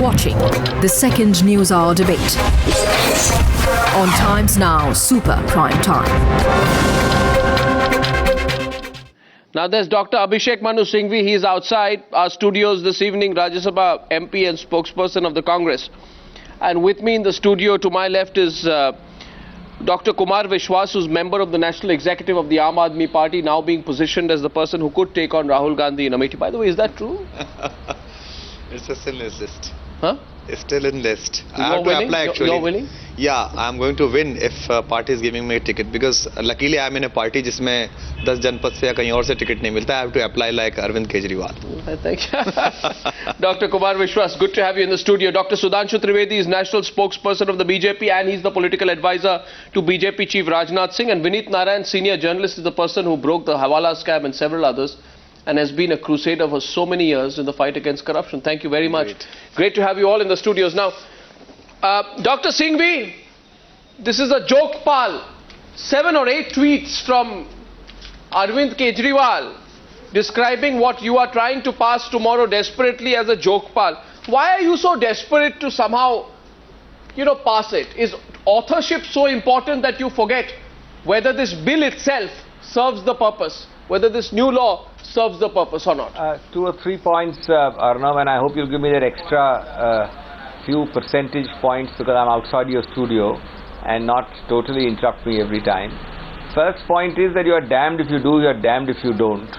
watching the second news hour debate on Times Now Super Prime Time. Now there's Dr Abhishek Manu Singhvi. He is outside our studios this evening, Rajya Sabha MP and spokesperson of the Congress. And with me in the studio to my left is Dr Kumar Vishwas, who's member of the National Executive of the Aam Aadmi Party, now being positioned as the person who could take on Rahul Gandhi in Amethi. By the way, is that true? It's still in list. Huh? It's still in list. I You're have to willing? apply actually. You're willing? Yeah, I'm going to win if party is giving me a ticket, because luckily I'm in a party जिसमें 10 जनपद से या कहीं और से ticket नहीं मिलता. I have to apply like Arvind Kejriwal. Thank you. Dr Kumar Vishwas, good to have you in the studio. Dr Sudhanshu Trivedi is national spokesperson of the BJP and he's the political advisor to BJP chief Rajnath Singh. And Vineet, Narain, senior journalist, is the person who broke the Hawala scam and several others, and has been a crusader for so many years in the fight against corruption. Thank you very much. Great to have you all in the studios. Now, Dr Singhvi, this is a joke pal. 7 or 8 tweets from Arvind Kejriwal describing what you are trying to pass tomorrow desperately as a joke pal. Why are you so desperate to somehow, pass it? Is authorship so important that you forget whether this bill itself serves the purpose, whether this new law serves the purpose or not? 2 or 3 points, Arnab, and I hope you'll give me that extra few percentage points because I'm outside your studio and not totally interrupt me every time. First point is that you are damned if you do, you are damned if you don't.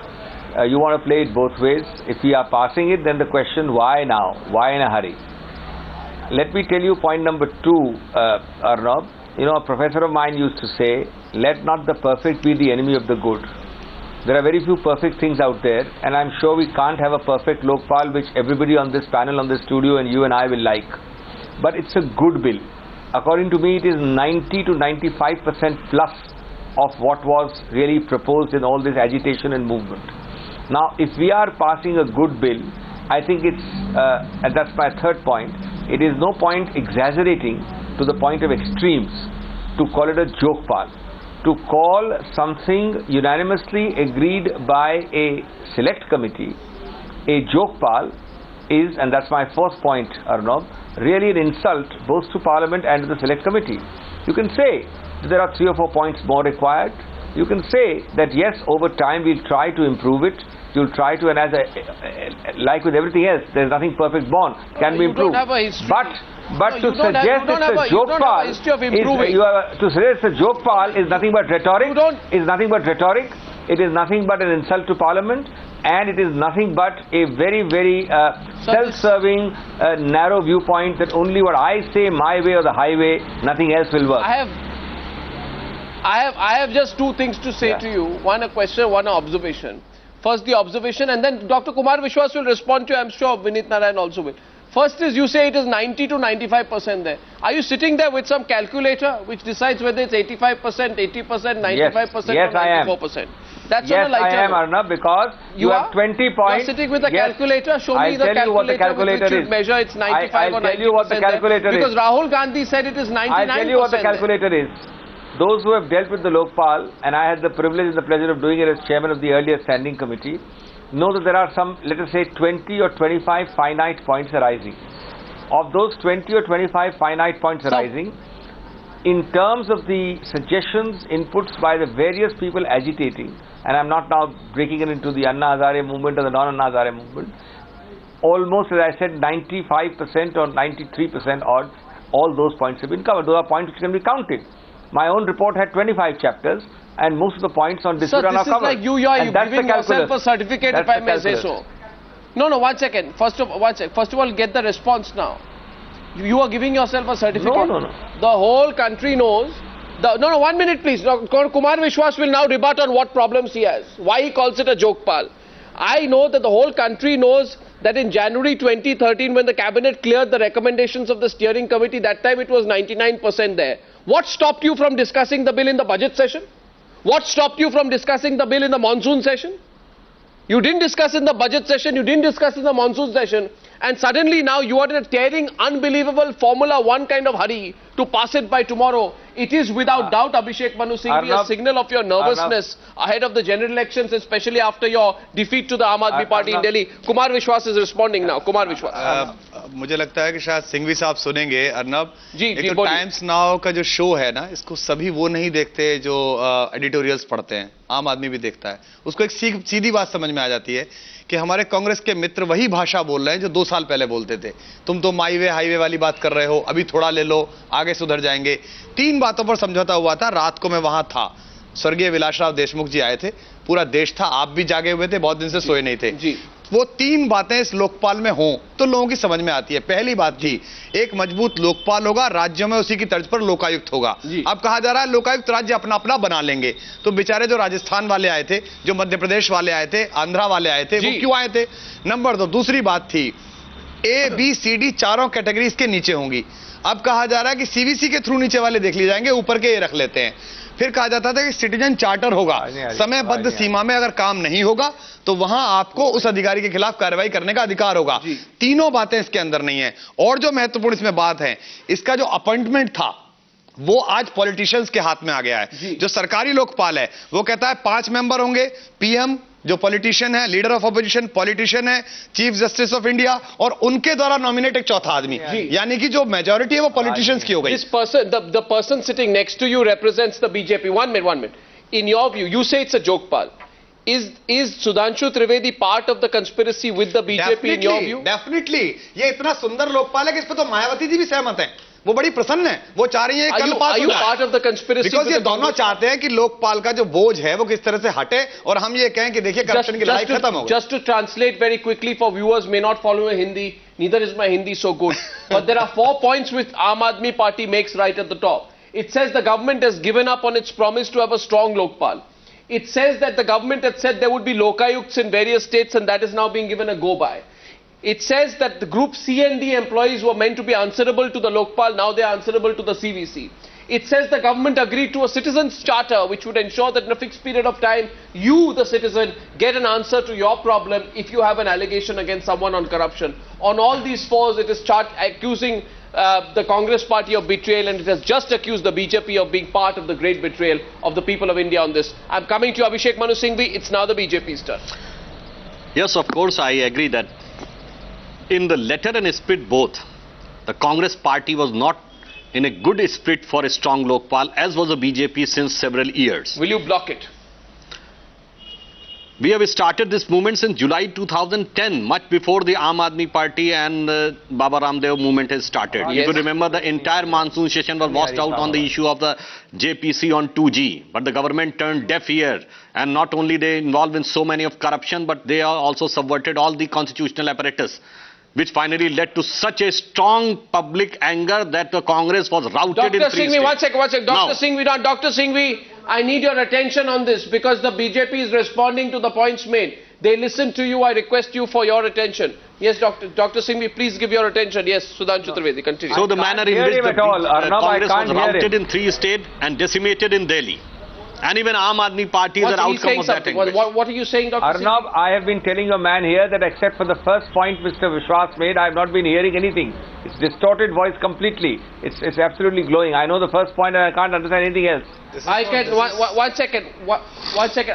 You want to play it both ways. If we are passing it, then the question, why now? Why in a hurry? Let me tell you point number 2, Arnab. A professor of mine used to say, let not the perfect be the enemy of the good. There are very few perfect things out there, and I'm sure we can't have a perfect Lokpal which everybody on this panel, on this studio, and you and I will like. But it's a good bill. According to me, it is 90 to 95% plus of what was really proposed in all this agitation and movement. Now, if we are passing a good bill, I think it's, and that's my third point, it is no point exaggerating to the point of extremes to call it a joke pal. To call something unanimously agreed by a select committee a joke pal is, and that's my fourth point, Arnab, really an insult both to Parliament and to the select committee. You can say that there are 3 or 4 points more required. You can say that yes, over time we'll try to improve it. You'll try to, and as like with everything else, there's nothing perfect born, can be improved. But to suggest it's a joke pal is to suggest a joke pal is nothing but rhetoric. Is nothing but rhetoric. It is nothing but an insult to Parliament, and it is nothing but a very, very self-serving, narrow viewpoint that only what I say, my way or the highway, nothing else will work. I have just 2 things to say to you. One a question, one an observation. First the observation, and then Dr Kumar Vishwas will respond to you. I'm sure Vineet Narain also will. First is, you say it is 90 to 95% there. Are you sitting there with some calculator which decides whether it's 85%, 80%, 95% or 94%? That's yes, on a lighter I am, Arnab, because you have 20 points. You are sitting with a calculator. Show me the calculator with which you measure it's 95 or 90%. I'll tell you what the calculator is. Because Rahul Gandhi said it is 99%. I'll tell you what the calculator is. Those who have dealt with the Lokpal, and I had the privilege and the pleasure of doing it as chairman of the earlier standing committee, know that there are some, let us say, 20 or 25 finite points arising. Of those 20 or 25 finite points arising, in terms of the suggestions, inputs by the various people agitating, and I'm not now breaking it into the Anna Hazare movement or the non-Anna Hazare movement, almost, as I said, 95% or 93% odd, all those points have been covered. Those are points which can be counted. My own report had 25 chapters, and most of the points on dispute are not covered. This is like you're giving yourself a certificate, if I may say so. No, 1 second. First of all, get the response now. You are giving yourself a certificate. No. The whole country knows. 1 minute, please. Kumar Vishwas will now rebut on what problems he has. Why he calls it a joke pal. I know that the whole country knows that in January 2013, when the cabinet cleared the recommendations of the steering committee, that time it was 99% there. What stopped you from discussing the bill in the budget session? What stopped you from discussing the bill in the monsoon session? You didn't discuss in the budget session, you didn't discuss in the monsoon session, and suddenly now you are in a tearing, unbelievable Formula 1 kind of hurry to pass it by tomorrow. It is without doubt, Abhishek Manu Singhvi, a signal of your nervousness ahead of the general elections, especially after your defeat to the Aam Aadmi Party in Delhi. Kumar Vishwas is responding now. Kumar Vishwas. मुझे लगता है कि शायद सिंघवी साहब सुनेंगे अर्नब। जी, एक तो times now का जो शो है ना, इसको सभी वो नहीं देखते जो एडिटोरियल्स पढ़ते हैं, आम आदमी भी देखता है। उसको एक सीधी बात समझ में आ जाती है कि हमारे कांग्रेस के मित्र वही भाषा बोल रहे हैं जो 2 साल पहले बोलते थे। तुम तो माईवे हाईवे वाली बात कर रहे हो, अभी थोड़ा ले लो, आगे सुधर जाएंगे। 3 बातों पर समझौता हुआ था। रात को मैं वहां था, स्वर्गीय विलासराव देशमुख जी आए थे, पूरा देश था, आप भी जागे हुए थे, बहुत दिन से सोए नहीं थे जी। वो 3 बातें इस लोकपाल में हों तो लोगों की समझ में आती है। पहली बात थी, एक मजबूत लोकपाल होगा, राज्यों में उसी की तर्ज पर लोकायुक्त होगा। अब कहा जा रहा है लोकायुक्त राज्य अपना अपना बना लेंगे, तो बेचारे जो राजस्थान वाले आए थे, जो मध्य प्रदेश वाले आए थे, आंध्रा वाले आए थे, वो क्यों आए थे? नंबर 2, दूसरी बात थी ABCD चारों कैटेगरीज के नीचे होंगी। अब कहा जा रहा है कि CVC के थ्रू नीचे वाले देख लिए जाएंगे, ऊपर के ये रख लेते हैं। फिर कहा जाता था कि सिटीजन चार्टर होगा, समयबद्ध सीमा में अगर काम नहीं होगा तो वहां आपको उस अधिकारी के खिलाफ कार्रवाई करने का अधिकार होगा। तीनों बातें इसके अंदर नहीं है। और जो महत्वपूर्ण इसमें बात है, इसका जो अपॉइंटमेंट था वो आज पॉलिटिशियंस के हाथ में आ गया है। जो सरकारी लोकपाल है वो कहता है 5 मेंबर होंगे, PM जो पॉलिटिशियन है, लीडर ऑफ ऑपोजिशन पॉलिटिशियन है, चीफ जस्टिस ऑफ इंडिया, और उनके द्वारा नॉमिनेट एक चौथा आदमी, यानी कि जो मेजॉरिटी है वो पॉलिटिशियंस की हो गई। This person, the person sitting next to you represents the BJP. One minute. In your view, you say it's a joke pal. Is Sudhanshu Trivedi part of the conspiracy with the BJP in your view? Definitely. ये इतना सुंदर लोकपाल है कि इस पर तो मायावती जी भी सहमत हैं। वो बड़ी प्रसन्न है, वो चाह रही है कल पास हो जाए। Part of the conspiracy? Because ये दोनों चाहते हैं कि लोकपाल का जो बोझ है वो किस तरह से हटे और हम ये कहें कि देखिए करप्शन की लड़ाई खत्म हो गई। Just to translate very quickly for viewers may not follow Hindi, neither is my Hindi so good, but there are 4 points which Aam Aadmi Party makes right at the top. It says the government has given up on its promise to have a strong lokpal. It says that the government had said there would be lokayukts in various states and that is now being given a go-by. It says that the group C and D employees were meant to be answerable to the Lokpal, now they are answerable to the CVC. It says the government agreed to a citizens' charter which would ensure that in a fixed period of time, you, the citizen, get an answer to your problem if you have an allegation against someone on corruption. On all these 4s, it is accusing the Congress party of betrayal, and it has just accused the BJP of being part of the great betrayal of the people of India on this. I'm coming to you, Abhishek Manu Singhvi. It's now the BJP's turn. Yes, of course, I agree that in the letter and spirit both, the Congress party was not in a good spirit for a strong Lokpal, as was the BJP since several years. Will you block it? We have started this movement since July 2010, much before the Aam Aadmi Party and Baba Ramdev movement has started. If you remember, the entire monsoon session was washed out on the issue of the JPC on 2G. But the government turned deaf ear, and not only they involved in so many of corruption, but they are also subverted all the constitutional apparatus, which finally led to such a strong public anger that the Congress was routed in 3 states. Dr. Singhvi, one second. Dr. Singhvi, I need your attention on this because the BJP is responding to the points made. They listen to you. I request you for your attention. Yes, Dr. Singhvi, please give your attention. Yes, Sudhanshu Trivedi, continue. So the manner in which the Congress was routed in 3 states and decimated in Delhi. And even Aam Aadmi Party is an outcome of that. What are you saying, Dr. Arnab, Singhvi? I have been telling a man here that except for the first point Mr. Vishwas made, I have not been hearing anything. It's distorted voice completely. It's absolutely glowing. I know the first point and I can't understand anything else. One second.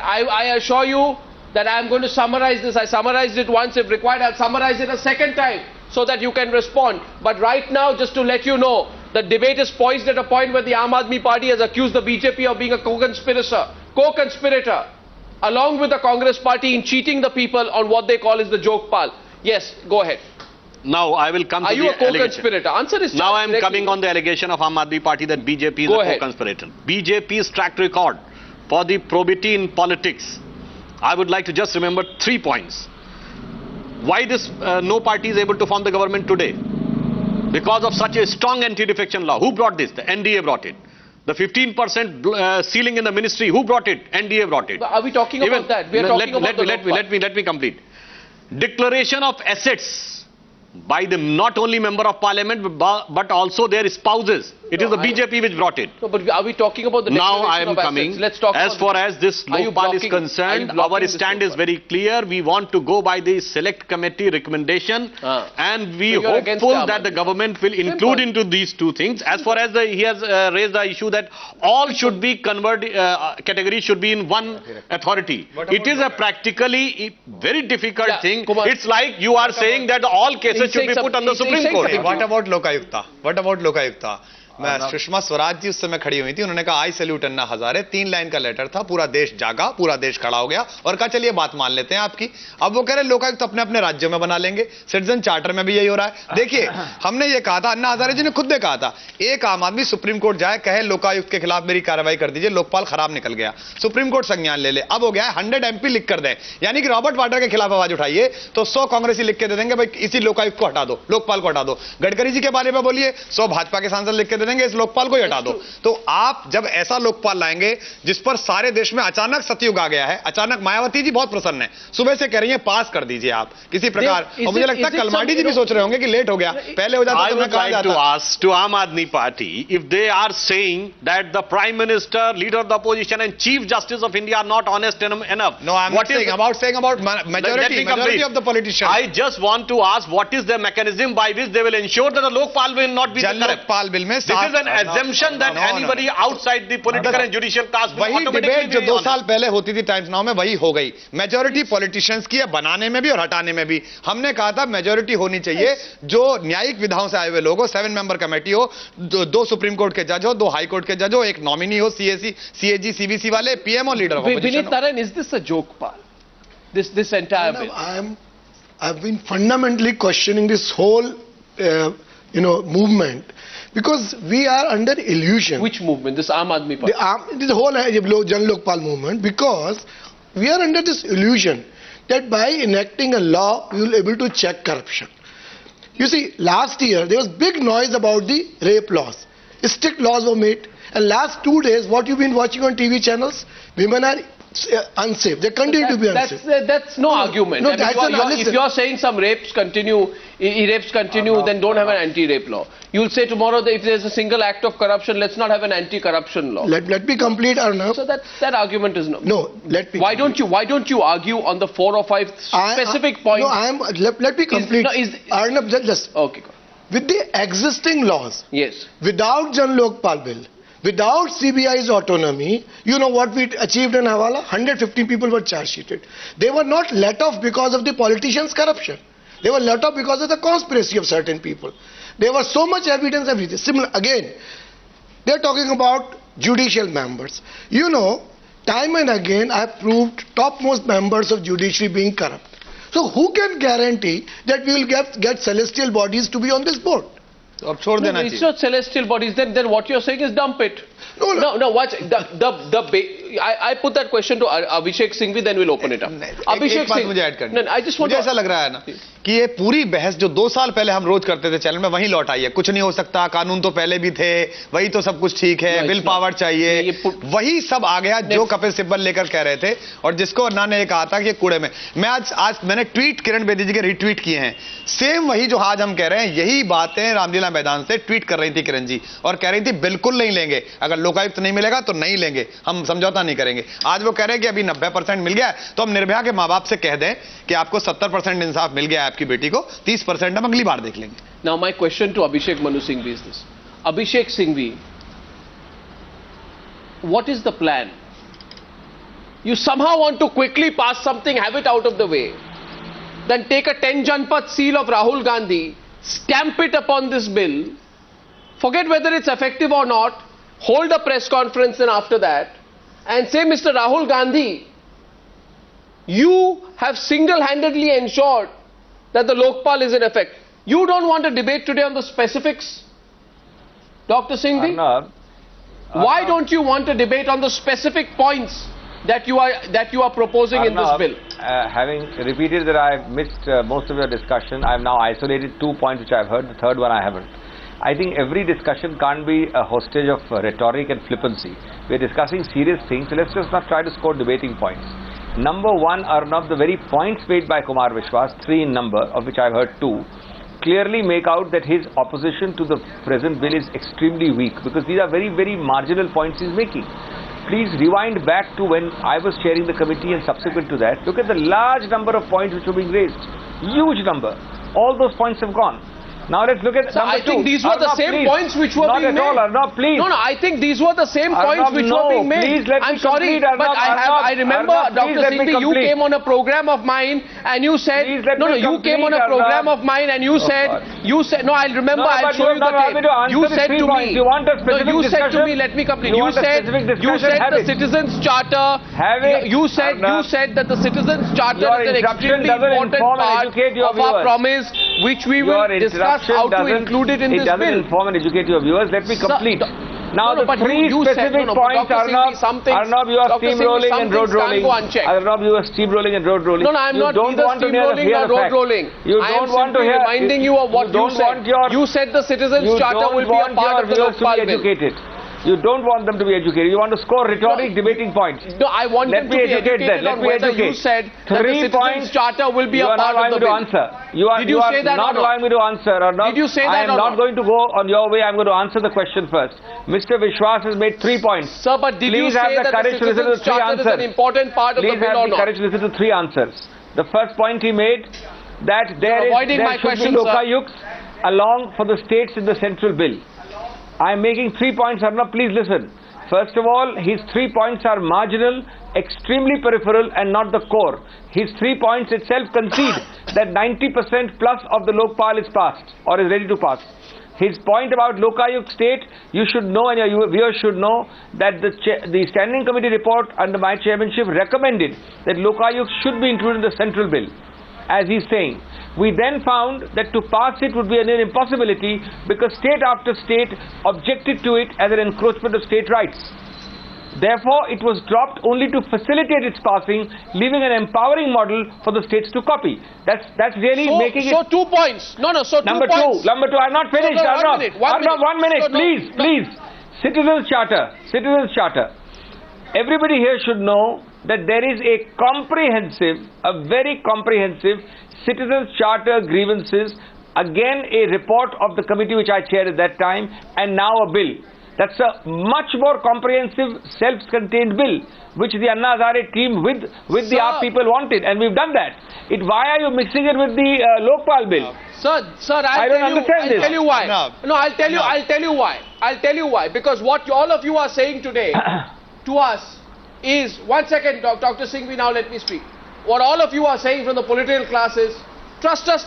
I assure you that I am going to summarize this. I summarized it once. If required, I'll summarize it a second time so that you can respond. But right now, just to let you know, the debate is poised at a point where the Aam Aadmi Party has accused the BJP of being a co-conspirator, along with the Congress Party in cheating the people on what they call is the joke pal. Yes, go ahead. Now I will come to the allegation. Are you a co-conspirator? Answer is now I am coming on the allegation of Aam Aadmi Party that BJP is a co-conspirator. BJP's track record for the probity in politics. I would like to just remember 3 points. Why this no party is able to form the government today? Because of such a strong anti-defection law. Who brought this? The NDA brought it. The 15% ceiling in the ministry, who brought it? NDA brought it. But are we talking about that? We are talking about let me complete. Declaration of assets by the not only member of parliament but also their spouses. It is the BJP which brought it. No, but are we talking about the now I am of coming. Let's talk as far as this Lokpal is concerned, our stand is very clear. We want to go by the select committee recommendation and we are hopeful that the government will include into these 2 things. As far as he has raised the issue that all should be converted, categories should be in one authority. It is a practically very difficult thing. Kumar. It's like you are saying that all cases cases should be put on the Supreme Court. What about Lokayukta? What about Lokayukta? मैं सुषमा स्वराज जी उस समय खड़ी हुई थी, उन्होंने कहा आई salute Anna Hazare, 3 line का letter था, पूरा देश जागा, पूरा देश खड़ा हो गया और कहा चलिए बात मान लेते हैं आपकी। अब वो कह रहे लोकायुक्त तो अपने अपने राज्यों में बना लेंगे, सिटीजन चार्टर में भी यही हो रहा है। देखिए हमने ये कहा था, अन्ना हजारे जी ने खुद ने कहा था, एक आम आदमी सुप्रीम कोर्ट जाए कहे लोकायुक्त के खिलाफ मेरी कार्रवाई कर दीजिए, लोकपाल खराब निकल गया, सुप्रीम कोर्ट संज्ञान ले ले। अब हो गया है 100 MP लिख कर दें, यानी कि रॉबर्ट वाड्रा के खिलाफ आवाज उठाइए तो 100 कांग्रेसी लिख के दे देंगे भाई इसी लोकायुक्त को हटा दो, लोकपाल को हटा दो। गडकरी जी के बारे में बोलिए, 100 भाजपा के सांसद लिख के दे देंगे इस लोकपाल को हटा दो। तो आप जब ऐसा लोकपाल लाएंगे जिस पर सारे देश में अचानक सतयुग आ गया है, अचानक मायावती जी बहुत प्रसन्न है, सुबह से कह रही है पास कर दीजिए आप किसी प्रकार, और मुझे लगता है कलमाडी जी भी सोच रहे होंगे कि लेट हो गया, पहले हो जाता तो मैं कहा जाता। I would like to ask to Aam Aadmi Party, if they are saying that the Prime Minister, Leader of the Opposition and Chief Justice of India are not honest enough. No, I'm not saying about majority of the politicians. I just want to ask what is the mechanism by which they will ensure that the Lokpal will not be corrupt. Lokpal bill में this is an assumption that anybody outside the political and judicial class will वही automatically debate जो be 2 honest. साल पहले होती थी times now में वही हो गई। मेजॉरिटी पॉलिटिशियंस की है बनाने में भी और हटाने में भी। हमने कहा था मेजॉरिटी होनी चाहिए, जो न्यायिक विधाओं से आए हुए लोग हो, 7 मेंबर कमेटी हो, 2 सुप्रीम कोर्ट के जज हो, 2 हाई कोर्ट के जज हो, एक नॉमिनी हो, CAC, CAG, CBC वाले, PM और leader of opposition. Vineet Narain, is this a joke, Pal? This entire bill? I've been fundamentally questioning this whole, movement, because we are under illusion. Which movement? This Aam Aadmi Party? The whole Jan Lokpal movement, because we are under this illusion that by enacting a law, we will be able to check corruption. You see, last year, there was big noise about the rape laws. Strict laws were made. And last 2 days, what you've been watching on TV channels, women are unsafe. They continue to be unsafe. That's no argument. No, if you're saying some rapes continue, then don't have an anti-rape law. You'll say tomorrow that if there's a single act of corruption, let's not have an anti-corruption law. Let me complete, Arnab. So that argument is no. No, let me. Why don't you argue on the 4 or 5 specific points? No, let me complete. Arnab, just okay. With the existing laws, yes, without Jan Lokpal Bill, without CBI's autonomy, you know what we achieved in Hawala? 115 people were charge sheeted. They were not let off because of the politicians' corruption. They were let off because of the conspiracy of certain people. There was so much evidence, everything. Similar, again, they're talking about judicial members. You know, time and again, I have proved topmost members of judiciary being corrupt. So who can guarantee that we will get celestial bodies to be on this board? अब छोड़ देना चाहिए। It's not celestial bodies. Then what you're saying is dump it. No. Watch I put that question to Abhishek Singhvi, then we'll open it up. Abhishek Singhvi, मुझे add करना। I just want मुझे ऐसा लग रहा है ना कि ये पूरी बहस जो 2 साल पहले हम रोज करते थे चैनल में, वहीं लौट आई है। कुछ नहीं हो सकता, कानून तो पहले भी थे, वही तो सब कुछ ठीक है, बिल पावर चाहिए, वही सब आ गया जो कपिल सिब्बल लेकर कह रहे थे और जिसको अन्ना ने कहा था कि कूड़े में। मैं आज मैंने ट्वीट किरण बेदी जी के रीट्वीट किए हैं, सेम वही जो आज हम कह रहे हैं, यही बातें रामलीला मैदान से ट्वीट कर रही थी किरण जी और कह रही थी बिल्कुल नहीं लेंगे, अगर लोकायुक्त नहीं मिलेगा तो नहीं लेंगे, हम समझौता नहीं करेंगे। आज वो कह रहे हैं कि अभी 90% मिल गया है, तो हम निर्भया के माँ बाप से कह दें कि आपको 70% इंसाफ मिल गया है आपकी बेटी को, 30% हम अगली बार देख लेंगे। Now my question to Abhishek Manu Singhvi is this. Abhishek Singhvi, what is the plan? You somehow want to quickly pass something, have it out of the way, then take a 10 Janpath seal of Rahul Gandhi, stamp it upon this bill, forget whether it's effective or not, hold a press conference and after that, and say, Mr. Rahul Gandhi, you have single-handedly ensured that the Lokpal is in effect. You don't want a debate today on the specifics, Dr. Singhvi? Arnab, why don't you want a debate on the specific points that you are proposing in this bill? Having repeated that I've missed most of your discussion, I've now isolated 2 points which I've heard, the third one I haven't. I think every discussion can't be a hostage of rhetoric and flippancy. We're discussing serious things, so let's just not try to score debating points. Number one, Arnab, the very points made by Kumar Vishwas, 3 in number, of which I've heard 2, clearly make out that his opposition to the present bill is extremely weak, because these are very, very marginal points he's making. Please rewind back to when I was chairing the committee and subsequent to that. Look at the large number of points which were being raised. Huge number. All those points have gone. Now let's look at So number I think two. these were the Arnab, same please. points which were Not being at all, made. Arnab, please. No, I think these were the same Arnab, points which were being made. Please let I'm me sorry, complete, but Arnab, I remember, Arnab, please Dr. let me Singhvi, you complete. came on a program of mine and you said, Please let no, me you came on a complete, program Arnab. of mine and you said, no, I'll remember, No, I'll but show you you the have not allowed me to tape. answer You the said 3 to points. me, You want a specific you said to discussion? me, let me complete. You You want a said, specific you discussion? said Have the it. Citizens Charter, Have it, you Arnab. said that the Citizens Charter Your is an interruption extremely doesn't important inform and part educate your of our viewers. promise, which we will Your discuss interruption how to doesn't- include it in this doesn't bill. inform and educate your viewers. Let me Sir, complete. Now no, the but three you said- specific no, points, Dr. Singhvi, some things- Arnab, you are Dr. Singhvi, steamrolling some and road things can't rolling. go unchecked. Arnab, you are steamrolling and road rolling. No, I'm you not don't either want to hear steamrolling the or road facts. rolling. You I am don't want to simply hear. reminding you of what you don't said. want your. You said the Citizens You Charter don't will be a want part your of the viewers to Lokpal be Bill. educated. You don't want them to be educated. You want to score rhetoric debating points. No, I want Let them me to be educate educated them. Let on me whether educate. you said that the 3 Citizens points. Charter will be You a are not part allowing of the me to bill. answer. You are, Did you say that not or not? allowing me to answer or not? Did you say that I am or not not? going to go on your way. I am going to answer the question first. Mr. Vishwas has made 3 points. Sir, but did you Please have say the that the courage to listen to Citizens 3 Charter is an answers. important part of the Please bill have or the not? courage to listen to 3 answers. The first point he made, that there avoiding my should question, be sir. lokayuks along for the states in the central bill. I am making 3 points, Arnab, please listen. First of all, his 3 points are marginal, extremely peripheral and not the core. His 3 points itself concede that 90% plus of the Lokpal is passed or is ready to pass. His point about Lokayuk state, you should know and your viewers should know that the standing committee report under my chairmanship recommended that Lokayuk should be included in the central bill, as he's saying. We then found that to pass it would be an impossibility because state after state objected to it as an encroachment of state rights. Therefore, it was dropped only to facilitate its passing, leaving an empowering model for the states to copy. That's really making it... So 2 points. No, so 2 Number points. two, I'm not finished. No, Arnab, 1 minute, So, no, please. Citizens Charter. Everybody here should know that there is a very comprehensive Citizens Charter grievances, again a report of the committee which I chaired at that time, and now a bill. That's a much more comprehensive, self-contained bill, which the Anna Hazare team with the AAP people wanted, and we've done that. Why are you mixing it with the Lokpal bill? Sir, I don't understand this. I'll tell you why. No, I'll tell you why. Because what all of you are saying today to us is, 1 second, Dr. Singhvi, now let me speak. What all of you are saying from the political class is, trust us.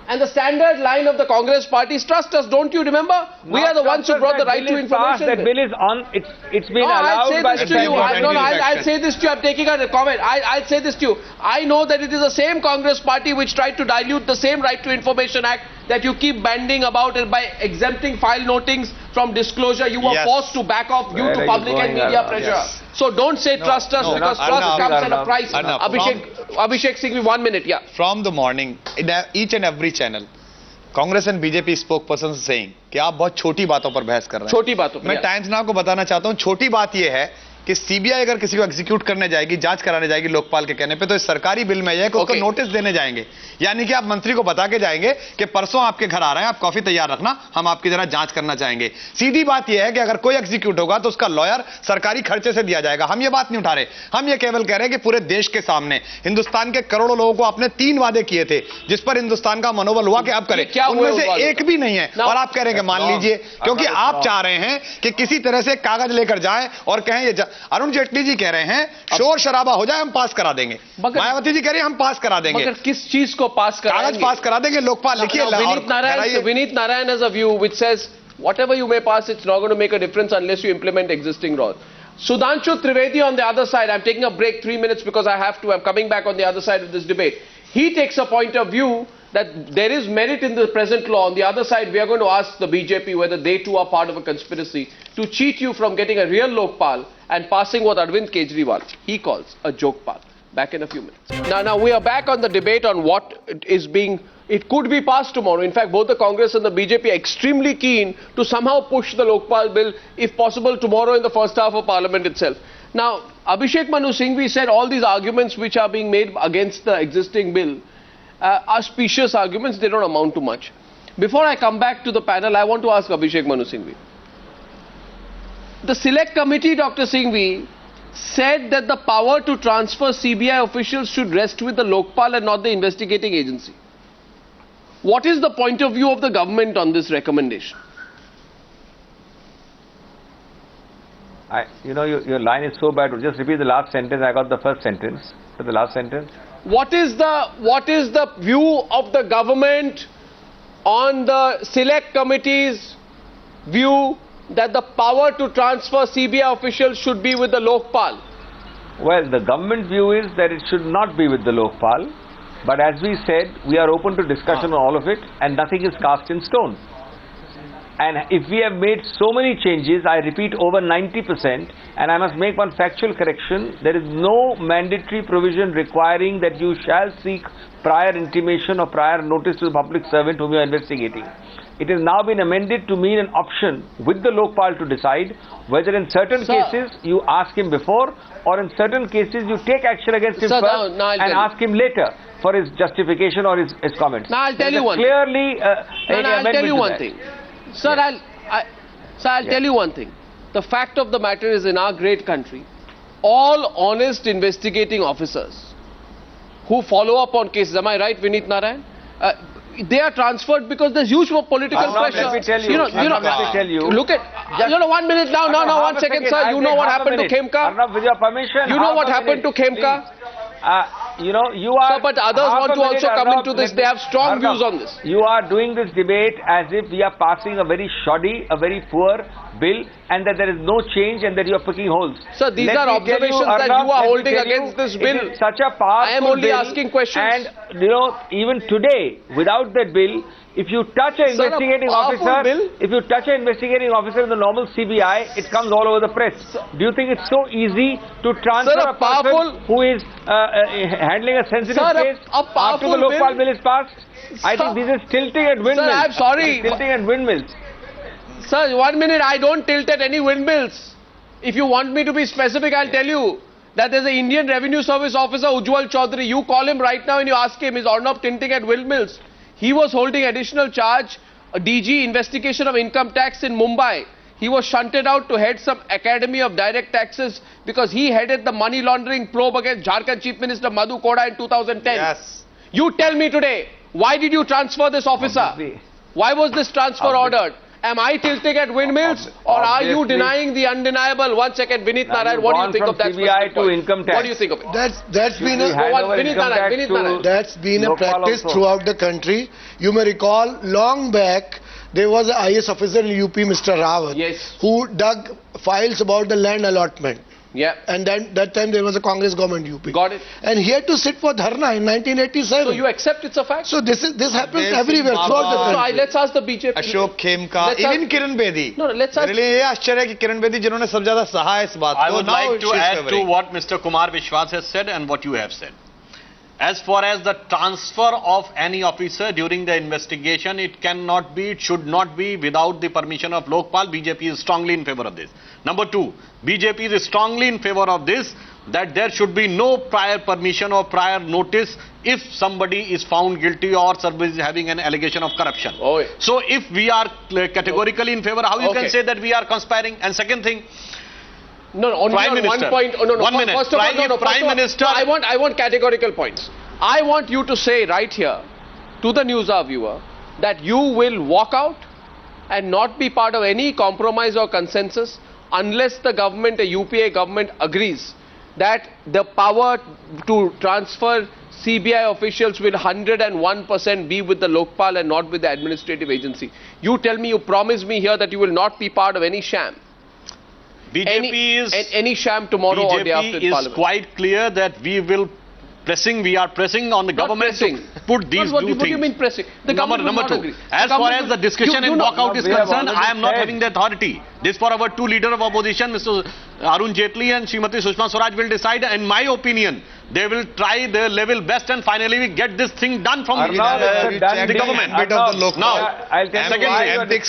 And the standard line of the Congress party is trust us. Don't you remember? We are the ones who brought the right to information. That bill is on. It's been allowed by the I'll say this to you. I'm taking a comment. I'll say this to you. I know that it is the same Congress party which tried to dilute the same Right to Information Act that you keep banding about, and by exempting file notings from disclosure, you were forced to back off due to public and media pressure. Yes. So don't say trust us, because trust comes at a price. Abhishek Singhvi, 1 minute, yeah. From the morning, in each and every channel, Congress and BJP spokespersons saying कि आप बहुत छोटी बातों पर बहस कर रहे हैं. छोटी बातों पर. मैं टाइम्स नाउ को बताना चाहता हूं, छोटी बात यह है कि सीबीआई अगर किसी को एग्जीक्यूट करने जाएगी, जांच कराने जाएगी लोकपाल के कहने पे, तो इस सरकारी बिल में यह है कि उसको नोटिस देने जाएंगे. यानी कि आप मंत्री को बता के जाएंगे कि परसों आपके घर आ रहे हैं, आप कॉफी तैयार रखना, हम आपकी जरा जांच करना चाहेंगे. सीधी बात यह है कि अगर कोई एग्जीक्यूट होगा तो उसका लॉयर सरकारी खर्चे से दिया जाएगा. हम ये बात नहीं उठा रहे, हम ये केवल कह रहे हैं कि पूरे देश के सामने हिंदुस्तान के करोड़ों लोगों को आपने 3 वादे किए थे जिस पर हिंदुस्तान का मनोबल हुआ कि अब करें, उनमें से एक भी नहीं है. और आप कह रहे हैं कि मान लीजिए, क्योंकि आप चाह रहे हैं कि किसी तरह से कागज लेकर जाएं और कहें ये अरुण जेटली कह रहे हैं शोर शराबा हो जाए हम पास करा देंगे. मायावती जी कह रही है हम पास करा देंगे. मगर किस चीज को पास कराएंगे? कागज पास करा देंगे. लोकपाल लिखिए. Vineet Narain has a view which says whatever you may pass, it's not going to make a difference unless you implement existing laws. Sudhanshu Trivedi on the other side, I'm taking a break 3 minutes because I have to, I'm coming back on the other side of this debate. He takes a point of view that there is merit in the present law. On the other side, we are going to ask the BJP whether they too are part of a conspiracy to cheat you from getting a real Lokpal and passing what Arvind Kejriwal, he calls a joke pal. Back in a few minutes. Now we are back on the debate on what is being, it could be passed tomorrow. In fact, both the Congress and the BJP are extremely keen to somehow push the Lokpal bill, if possible, tomorrow in the first half of Parliament itself. Now, Abhishek Manu Singhvi said all these arguments which are being made against the existing bill are specious arguments, they don't amount to much. Before I come back to the panel, I want to ask Abhishek Manu Singhvi. The select committee, Dr. Singhvi, said that the power to transfer CBI officials should rest with the Lokpal and not the investigating agency. What is the point of view of the government on this recommendation? Your line is so bad. Just repeat the last sentence. I got the first sentence. So the last sentence. What is the view of the government on the select committee's view that the power to transfer CBI officials should be with the Lokpal? Well, the government view is that it should not be with the Lokpal. But as we said, we are open to discussion on all of it, and nothing is cast in stone. And if we have made so many changes, I repeat, over 90%, and I must make one factual correction, there is no mandatory provision requiring that you shall seek prior intimation or prior notice to the public servant whom you are investigating. It has now been amended to mean an option with the Lokpal to decide whether in certain cases you ask him before, or in certain cases you take action against him first and ask him later for his justification or his comments. Now I'll tell you one thing. I'll tell you one thing. Sir, I'll tell you one thing. The fact of the matter is, in our great country, all honest investigating officers who follow up on cases, am I right, Vineet, Narain? They are transferred because there's huge political pressure. Let me tell you. Look at, 1 minute now, 1 second, sir. You know what happened to Khemka? Arnab, with your permission. You know what happened to Khemka? You are... Sir, but others want to also come into this. They have strong views on this. You are doing this debate as if we are passing a very shoddy, a very poor bill, and that there is no change and that you are picking holes. Sir, these are observations that you are holding against this bill. It is such a powerful I am only bill, asking questions. And, even today, without that bill, if you touch an investigating officer, if you touch an investigating officer in the normal CBI, it comes all over the press. Do you think it's so easy to transfer a person who is handling a sensitive case after the Lokpal bill is passed? I think this is tilting at windmills. Sir, I'm sorry. Tilting at windmills. Sir, 1 minute, I don't tilt at any windmills. If you want me to be specific, I'll tell you that there's an Indian Revenue Service officer, Ujjwal Chaudhary. You call him right now and you ask him, is Arnab tilting at windmills? He was holding additional charge, a DG investigation of income tax in Mumbai. He was shunted out to head some Academy of Direct Taxes because he headed the money laundering probe against Jharkhand Chief Minister Madhu Koda in 2010. Yes. You tell me today, why did you transfer this officer? Why was this transfer ordered? Am I tilting at windmills, or are you denying the undeniable? 1 second, Vineet Narain, what do you think of that? CBI to income tax. What do you think of it? That's been a that's been a practice throughout the country. You may recall long back there was an IS officer in UP, Mr. Rawat, who dug files about the land allotment. Yeah. And then that time there was a Congress government UP. Got it. And he had to sit for dharna in 1987. So you accept it's a fact? So this happens everywhere throughout the country. So let's ask the BJP. Ashok Khemka, even Kiran Bedi. No, let's ask. Really, ये आश्चर्य है कि किरण बेदी जिन्होंने सब ज़्यादा सहा है इस बात को. I would like to add to what Mr. Kumar Vishwas has said and what you have said. As far as the transfer of any officer during the investigation, it cannot be, it should not be without the permission of Lokpal. BJP is strongly in favor of this. Number two, BJP is strongly in favor of this, that there should be no prior permission or prior notice if somebody is found guilty or is having an allegation of corruption. So if we are categorically in favor, how you can say that we are conspiring? And second thing, only Prime Minister. 1 point. No, 1 minute. First of all, Prime Minister. I want categorical points. I want you to say right here to the Newshour viewer that you will walk out and not be part of any compromise or consensus unless the government, a UPA government, agrees that the power to transfer CBI officials will 101% be with the Lokpal and not with the administrative agency. You tell me, you promise me here that you will not be part of any sham. Any sham tomorrow or day after BJP Parliament. is quite clear that we are pressing on the government to put these two things. What do you mean pressing? The government Number two, agree. as far as the discussion and walkout is concerned, I am not having the authority. This for our two leaders of opposition, Mr. Arun Jaitley and Srimati Sushma Swaraj will decide. In my opinion, they will try their level best and finally we get this thing done from the government. Now, the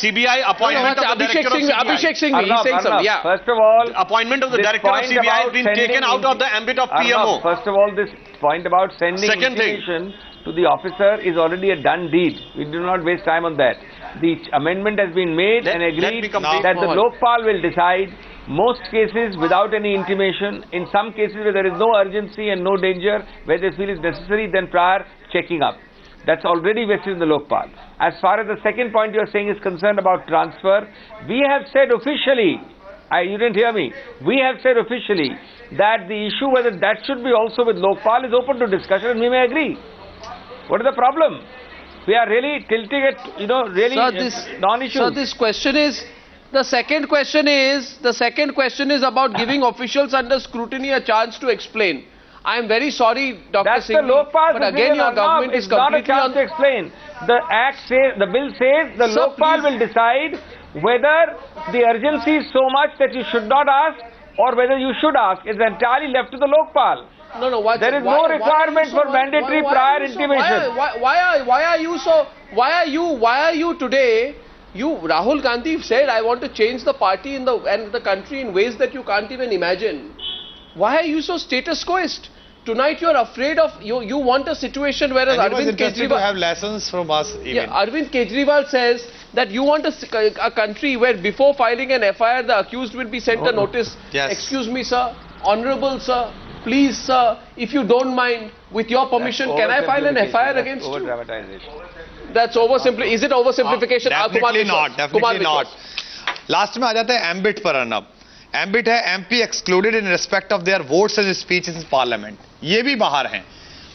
CBI appointment of the director of CBI. Abhishek Singhvi, he's saying something. Yeah. First of all, appointment of the director of CBI has been taken out of the ambit of PMO. First of all, this point about sending information to the officer is already a done deed. We do not waste time on that. The amendment has been made and agreed that the Lokpal will decide. Most cases without any intimation. In some cases where there is no urgency and no danger, where they feel is necessary, then prior checking up. That's already vested in the Lokpal. As far as the second point you're saying is concerned about transfer, we have said officially, you didn't hear me, we have said officially that the issue whether that should be also with Lokpal is open to discussion, and we may agree. What is the problem? We are really tilting it, really non-issue. So this question is, the second question is about giving officials under scrutiny a chance to explain. I am very sorry, Dr. That's Singhvi, the Lokpal but again your government is completely not a chance to explain. The act says, the bill says, the Lokpal will decide whether the urgency is so much that you should not ask or whether you should ask. It's entirely left to the Lokpal. No. There is no requirement for mandatory prior intimation. Why are you today? Rahul Gandhi said, I want to change the party and the country in ways that you can't even imagine. Why are you so status quoist? Tonight you are afraid of, you want a situation where Arvind Kejriwal to have lessons from us even. Yeah, Arvind Kejriwal says that you want a country where before filing an FIR the accused will be sent a notice. Yes. Excuse me sir, honorable sir, please sir, if you don't mind, with your permission, can I file an FIR against you? That's oversimplification. Is it oversimplification? Definitely not. Definitely not. Last में आ जाते हैं ambit पर Arnab. Ambit है MP excluded in respect of their votes and speeches in parliament. ये भी बाहर हैं.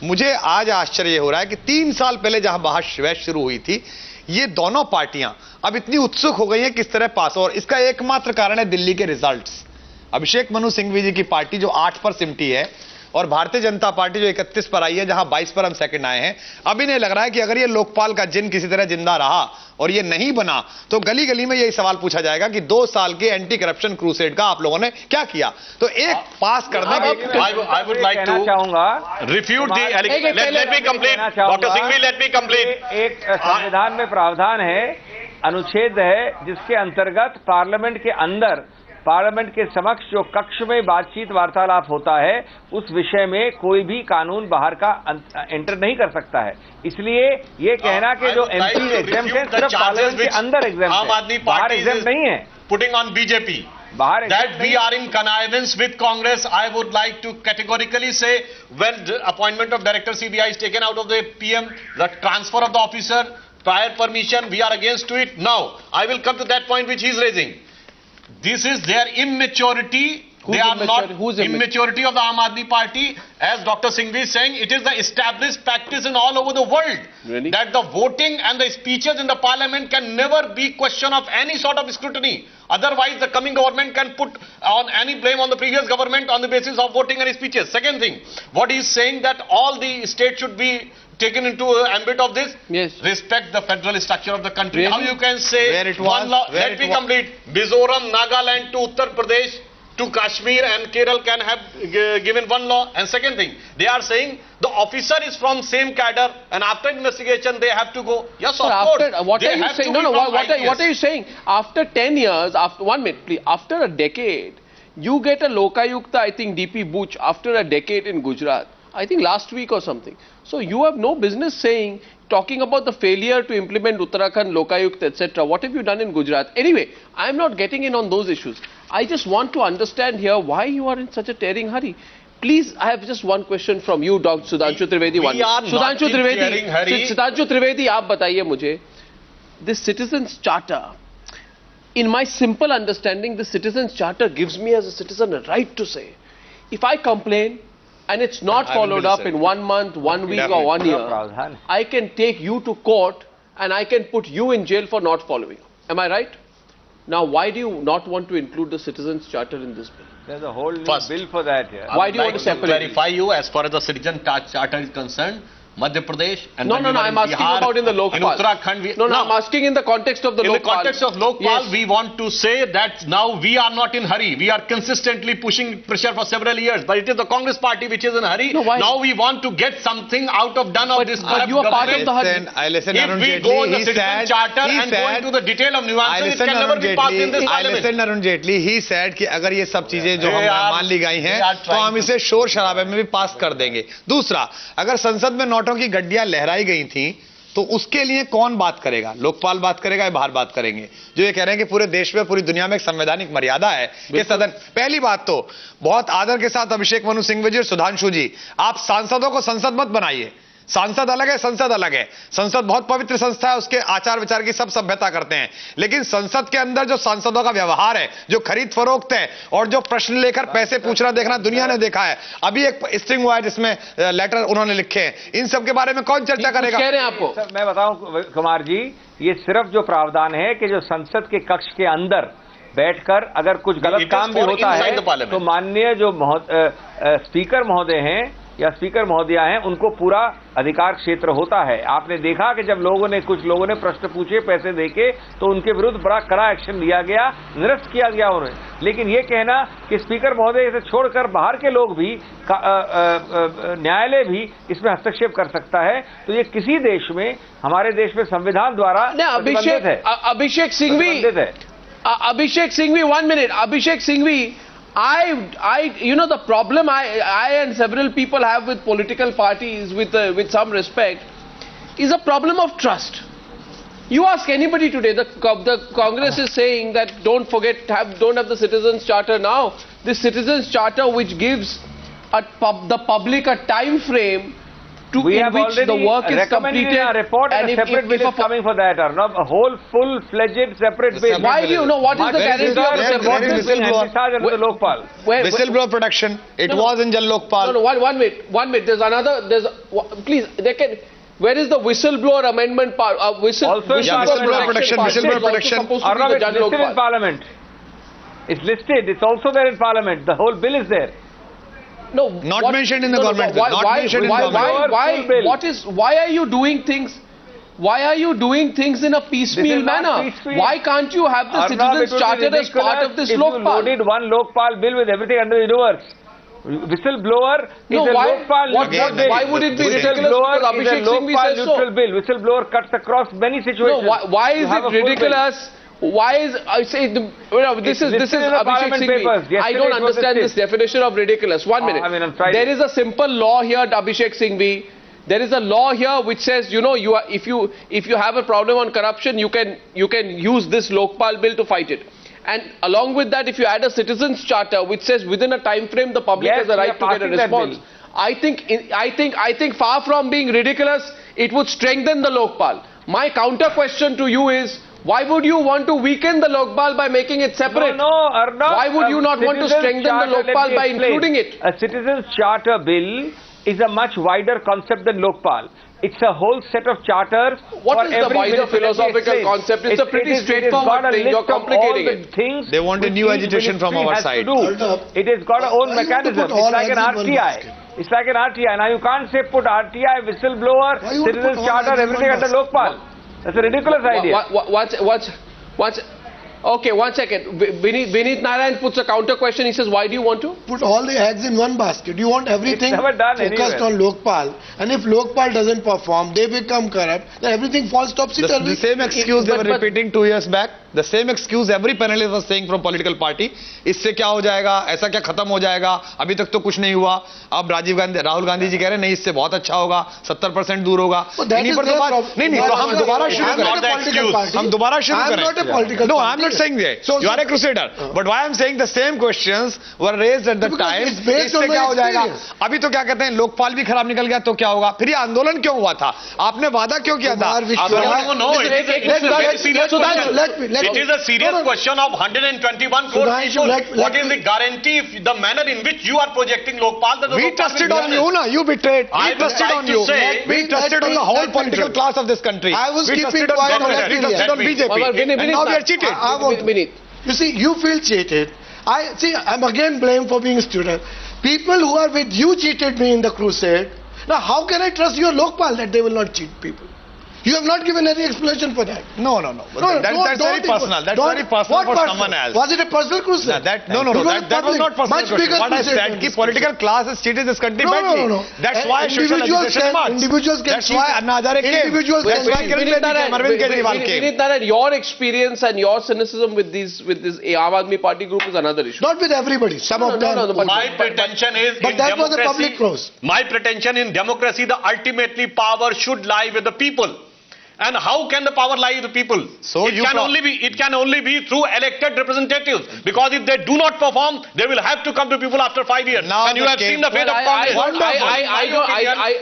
मुझे आज आश्चर्य हो रहा है कि 3 साल पहले जहां बहस शुरू हुई थी, ये दोनों पार्टियां अब इतनी उत्सुक हो गई हैं किस तरह पास हो. और इसका एकमात्र कारण है दिल्ली के रिजल्ट्स. अभिषेक मनु सिंघवी जी की पार्टी जो 8 पर सिमटी है और भारतीय जनता पार्टी जो 31 पर आई है, जहां 22 पर हम सेकंड आए हैं. अब इन्हें लग रहा है कि अगर ये लोकपाल का जिन किसी तरह जिंदा रहा और ये नहीं बना तो गली गली में यही सवाल पूछा जाएगा कि 2 साल के एंटी करप्शन क्रूसेड का आप लोगों ने क्या किया. तो एक पास कर दें. I would like to refute the allegation. Let me complain. Dr. Singhvi, let me complain. एक संविधान में प्रावधान है, अनुच्छेद है, जिसके अंतर्गत पार्लियामेंट के अंदर, पार्लियामेंट के समक्ष जो कक्ष में बातचीत वार्तालाप होता है, उस विषय में कोई भी कानून बाहर का एंटर नहीं कर सकता है. इसलिए ये कहना कि जो एमपी एग्जेम्प्ट है सिर्फ पार्लियामेंट के अंदर एग्जेम्प्ट है, बाहर एग्जेम्प्ट नहीं है. Putting on BJP that we are in connivance with Congress, I would like to categorically say, when the appointment of Director CBI is taken out of the PM, the transfer of the officer, prior permission, we are against to it. Now, I will come to that point which he is raising. This is their immaturity. They are not immaturity of the Aam Aadmi Party. As Dr. Singhvi is saying, it is the established practice in all over the world that the voting and the speeches in the parliament can never be question of any sort of scrutiny. Otherwise, the coming government can put on any blame on the previous government on the basis of voting and speeches. Second thing, what he is saying that all the states should be taken into ambit of this. Yes. Respect the federal structure of the country. Really? How you can say where it was, one law? Let me complete. Mizoram, Nagaland to Uttar Pradesh to Kashmir and Kerala can have given one law. And second thing, they are saying the officer is from same cadre and after investigation they have to go. Yes, Sir, of course. What are you saying? No, what are you saying? After 10 years, after 1 minute, please, after a decade, you get a Lokayukta, I think DP Buch, after a decade in Gujarat. I think last week or something. So you have no business talking about the failure to implement Uttarakhand, Lokayukt, etc. What have you done in Gujarat? Anyway, I am not getting in on those issues. I just want to understand here why you are in such a tearing hurry. Please, I have just one question from you, Dr. Sudhanshu Trivedi. Sudhanshu Trivedi, Sudhanshu Trivedi, आप बताइए मुझे, this Citizens Charter. In my simple understanding, the Citizens Charter gives me as a citizen a right to say, if I complain, and it's not followed up in 1 month, 1 week or 1 year, I can take you to court and I can put you in jail for not following. Am I right? Now, why do you not want to include the Citizens Charter in this bill? There's a whole new bill for that. Yeah. Why do you want to separate it? Clarify you as far as the Citizen Charter is concerned. Madhya Pradesh and no, I'm asking Bihar, about in the Lokpal. In Uttarakhand, I'm asking in the context of the Lokpal. In the context of Lokpal, yes. We want to say that now we are not in hurry. We are consistently pushing pressure for several years, but it is the Congress party which is in a hurry. No, why? Now we want to get something out of done of this. But you are part of the hurry. If we go on the Citizen Charter and go into the detail of nuances, it can never be passed in this parliament. I listen Arun Jaitley. He said कि अगर ये सब चीजें जो हम मान ली गई हैं, तो हम इसे शोर शराबे में भी पास कर देंगे. दूसरा, अगर संसद में नोटों की गड्डियां लहराई गई थी तो उसके लिए कौन बात करेगा? लोकपाल बात करेगा या बाहर बात करेंगे? जो ये कह रहे हैं कि पूरे देश में, पूरी दुनिया में एक संवैधानिक मर्यादा है कि सदन. पहली बात तो बहुत आदर के साथ अभिषेक मनु सिंघवी जी और सुधांशु जी, आप सांसदों को संसद मत बनाइए. सांसद अलग है, संसद अलग है। संसद बहुत पवित्र संस्था है, उसके आचार विचार की सब सभ्यता करते हैं, लेकिन संसद के अंदर जो सांसदों का व्यवहार है, जो खरीद फरोख्त है और जो प्रश्न लेकर पैसे पूछना देखना दुनिया ने देखा है। अभी एक स्ट्रिंग हुआ है जिसमें लेटर उन्होंने लिखे हैं, इन सब के बारे में कौन चर्चा करेगा? कह रहे हैं आपको सर, मैं बताऊं कुमार जी, ये सिर्फ जो प्रावधान है कि जो संसद के कक्ष के अंदर बैठकर अगर कुछ गलत काम भी होता है तो माननीय जो स्पीकर महोदय हैं या स्पीकर महोदया हैं, उनको पूरा अधिकार क्षेत्र होता है। आपने देखा कि जब कुछ लोगों ने प्रश्न पूछे पैसे देके, तो उनके विरुद्ध बड़ा कड़ा एक्शन लिया गया, निरस्त किया गया उन्हें। लेकिन ये कहना कि स्पीकर महोदय इसे छोड़कर बाहर के लोग भी, न्यायालय भी इसमें हस्तक्षेप कर सकता है, तो ये किसी देश में, हमारे देश में संविधान द्वारा प्रतिबंधित है। अभिषेक Singhvi, 1 minute. Abhishek Singhvi, the problem I and several people have with political parties, with some respect, is a problem of trust. You ask anybody today, the Congress is saying that don't have the Citizens Charter now. This Citizens Charter which gives the public a time frame we have which the work is completed, a report and a separate bill is coming for that, Arnab. A whole full-fledged separate bill. Why do you know what is the guarantee of the Lokpal? Whistleblower protection. It was in Jal Lokpal. No, 1 minute. 1 minute. Please, where is the whistleblower amendment part? Whistleblower protection. Arnab, it's listed in Parliament. It's listed. It's also there in Parliament. The whole bill is there. No, not mentioned in the government. Why are you doing things? Why are you doing things in a piecemeal manner? Why can't you have the Citizens Charter as part of this Lokpal? You loaded one Lokpal bill with everything under the universe. Whistleblower is a Lokpal neutral bill. Why would it be ridiculous? Whistleblower is a Lokpal neutral bill. Whistleblower cuts across many situations. No, why is it ridiculous? Why is this is Abhishek Singhvi. I don't understand this definition of ridiculous. 1 minute. There is a simple law here, Abhishek Singhvi. There is a law here which says, if you have a problem on corruption, you can use this Lokpal bill to fight it. And along with that, if you add a Citizens Charter which says within a time frame the public has a right to get a response, I think far from being ridiculous, it would strengthen the Lokpal. My counter question to you is, why would you want to weaken the Lokpal by making it separate? No, Arnab. Why would you not want to strengthen the Lokpal by including it? A Citizens Charter bill is a much wider concept than Lokpal. It's a whole set of charters. What is the wider philosophical concept? It's a pretty straightforward thing. You're complicating it. They want a new agitation from our side. It has got a own mechanism. It's like an RTI. It's like an RTI. Now you can't say put RTI, whistleblower, Citizens Charter, everything under Lokpal. That's a ridiculous idea. Okay, 1 second. Vineet Narain puts a counter question. He says, why do you want to? Put all the eggs in one basket. You want everything focused on Lokpal. And if Lokpal doesn't perform, they become corrupt, then everything falls topsy-turvy. The same excuse they were repeating 2 years back. The same excuse every panelist was saying from political party. इससे क्या हो जाएगा? ऐसा क्या खत्म हो जाएगा? अभी तक तो कुछ नहीं हुआ. अब राहुल गांधी जी कह रहे हैं नहीं इससे बहुत अच्छा होगा. 70% दूर होगा. इन्हीं पर तो बात नहीं तो हम दोबारा शुरू करें. हम दोबारा शुरू करें. No, I'm not saying that. You are a crusader. But why I'm saying the same questions were raised at the time. इससे क्या हो जाएगा? अभी तो क्या कहते हैं लोकपाल भी खराब निकल गया तो क्या होगा? फिर ये आंदोलन क्यों हुआ था? आपने वादा क्यों किया था? It is a serious question of 121 crore people. What is the guarantee if the manner in which you are projecting Lokpal? We trusted on you, na? You betrayed. We trusted on you. We trusted on the whole political class of this country. I was keeping quiet on that. We trusted on BJP. And now we are cheated. You see, you feel cheated. I'm again blamed for being a student. People who are with you cheated me in the crusade. Now, how can I trust your Lokpal that they will not cheat people? You have not given any explanation for that. No. That's very personal. That's very personal for someone else. Was it a personal crusade? That was not personal. Much bigger what I said, the political class has cheated this country badly. No. That's why social agitation marched. That's why Anna Hazare came. That's why Arvind Kejriwal came. Vineet Narain, your experience and your cynicism with this Aam Aadmi Party group is another issue. Not with everybody. Some of them. My pretension is but that was a public close. My pretension in democracy, the ultimately power should lie with the people. And how can the power lie with the people? So it can only be through elected representatives. Because if they do not perform, they will have to come to people after 5 years. Now and you have seen the fate of Congress.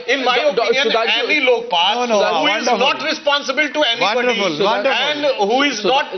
In my opinion, any Lokpal who is not responsible to anybody and who is not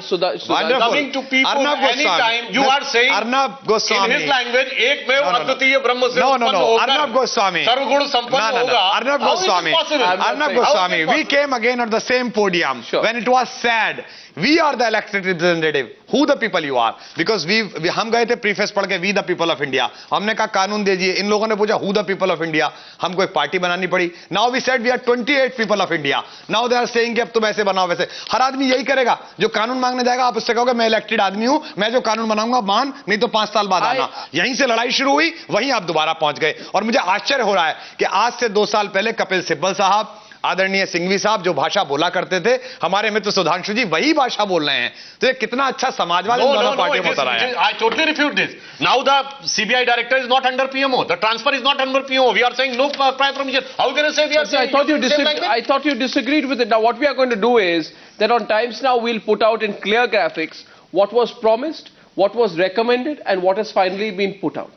coming to people anytime, you are saying Arnab Goswami. in his language, Ek Mein Advitiya Brahma se Arnab Goswami. Sarvaguna Sampanna hoga. Arnab Goswami. Arnab Goswami. We came again at the same podium when it was said we are the elected representative. Who the people you are? Because हम गए थे preface पढ़ के we the people of India. हमने कहा कानून दीजिए. इन लोगों ने पूछा who the people of India. हमको एक पार्टी बनानी पड़ी. Now we said we are 28 people of India. Now they are saying कि अब तुम ऐसे बनाओ वैसे. हर आदमी यही करेगा. जो कानून मांगने जाएगा आप उससे कहोगे मैं इलेक्टेड आदमी हूं, मैं जो कानून बनाऊंगा मान, नहीं तो 5 साल बाद आना. यहीं से लड़ाई शुरू हुई, वहीं आप दोबारा पहुंच गए. और मुझे आश्चर्य हो रहा है कि आज से 2 साल पहले कपिल सिब्बल साहब, आदरणीय सिंघवी साहब जो भाषा बोला करते थे, हमारे मित्र सुधांशु जी वही भाषा बोल रहे हैं. तो ये कितना अच्छा समाजवाद इन दोनों पार्टियों में उतर आया है. I totally refute this. Now the CBI director is not under PMO. The transfer is not under PMO. We are saying no prior permission. How can I say we are saying? I thought you disagreed with it. Now what we are going to do is that on Times Now we'll put out in clear graphics what was promised, what was recommended, and what has finally been put out.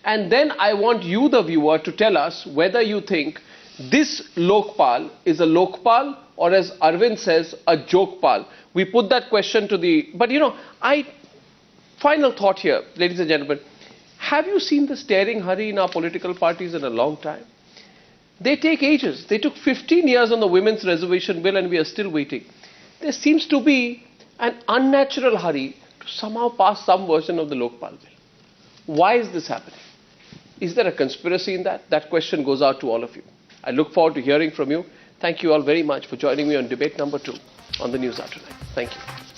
And then I want you, the viewer, to tell us whether you think this Lokpal is a Lokpal or, as Arvind says, a jokepal. We put that question to the... But, final thought here, ladies and gentlemen. Have you seen the staring hurry in our political parties in a long time? They take ages. They took 15 years on the Women's Reservation Bill and we are still waiting. There seems to be an unnatural hurry to somehow pass some version of the Lokpal Bill. Why is this happening? Is there a conspiracy in that? That question goes out to all of you. I look forward to hearing from you. Thank you all very much for joining me on debate number 2 on the Newshour tonight. Thank you.